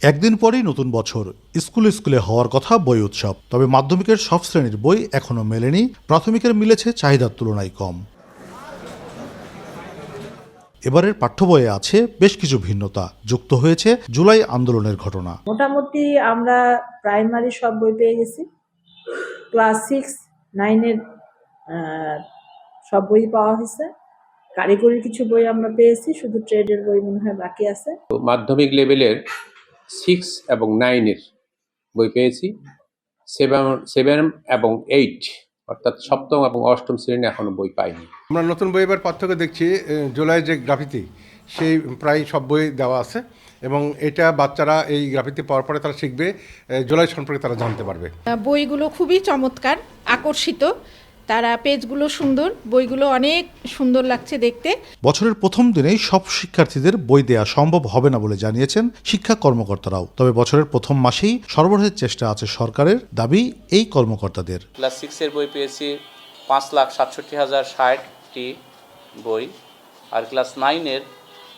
একদিন পরেই নতুন বছর, স্কুলে স্কুলে হওয়ার কথা বই উৎসব। তবে মাধ্যমিকের সব শ্রেণীর বই এখনো মেলেনি, প্রাথমিকের মিলেছে চাহিদার তুলনায় কম। এবারের পাঠ্য বইয়ে আছে বেশ কিছু ভিন্নতা, যুক্ত হয়েছে জুলাই আন্দোলনের ঘটনা। মোটামুটি আমরা প্রাইমারি সব বই পেয়ে গেছি, ক্লাস 6-9-এর সব বই পাওয়া হয়েছে। কারিগরির কিছু বই আমরা পেয়েছি, শুধু ট্রেডের বই মনে হয় বাকি আছে। মাধ্যমিক লেভেলের 6 এবং 9-এর বই পেয়েছি। 7 এবং 8 অর্থাৎ সপ্তম এবং অষ্টম শ্রেণী এখনো বই পাইনি। আমরা নতুন বই এবার পার্থক্য দেখছি, জুলাই যে গ্রাফিতি সেই প্রায় সব বই দেওয়া আছে এবং এটা বাচ্চারা এই গ্রাফিতি পাওয়ার পরে তারা শিখবে, জুলাই সম্পর্কে তারা জানতে পারবে। বইগুলো খুবই চমৎকার, আকর্ষিত, তারা পেজগুলো সুন্দর, বইগুলো অনেক সুন্দর লাগছে দেখতে। বছরের প্রথম দিনেই সব শিক্ষার্থীদের বই দেয়া সম্ভব হবে না বলে জানিয়েছেন শিক্ষা কর্মকর্তারাও। তবে বছরের প্রথম মাসেই সরবরাহের চেষ্টা আছে সরকারের, দাবি এই কর্মকর্তাদের। ক্লাস 6-এর বই পেয়েছি 5,67,060টি বই, আর ক্লাস 9-এর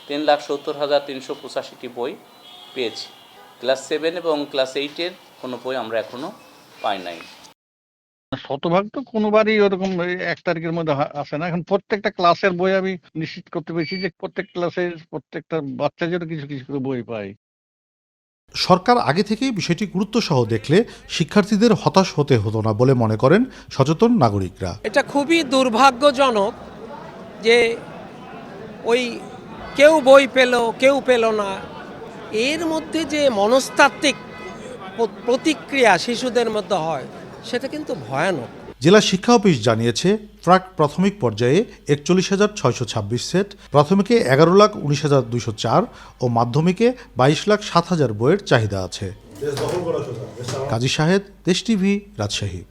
3,70,385টি বই পেয়েছি। ক্লাস 7 এবং ক্লাস 8-এর কোনো বই আমরা এখনো পাই নাই। শতভাগ তো কোনোবারই ওরকম 1 তারিখের মধ্যে আসে না। এখন প্রত্যেকটা ক্লাসের বই আমি নিশ্চিত করতে পেরেছি যে প্রত্যেক ক্লাসে প্রত্যেকটা বাচ্চা যেন কিছু কিছু করে বই পায়। সরকার আগে থেকেই বিষয়টি গুরুত্ব সহ দেখলে শিক্ষার্থীদের হতাশ হতে হতো না বলে মনে করেন সচেতন নাগরিকরা। এটা খুবই দুর্ভাগ্যজনক যে ওই কেউ বই পেল কেউ পেল না, এর মধ্যে যে মনস্তাত্ত্বিক প্রতিক্রিয়া শিশুদের মধ্যে হয় সেটা কিন্তু ভয়ানক। জেলা শিক্ষা অফিস জানিয়েছে, প্রাক প্রাথমিক পর্যায়ে 41,626 সেট, প্রাথমিকে 11,19,204 ও মাধ্যমিকে 22,07,000 বইয়ের চাহিদা আছে। কাজী শাহেদ, দেশ টিভি, রাজশাহী।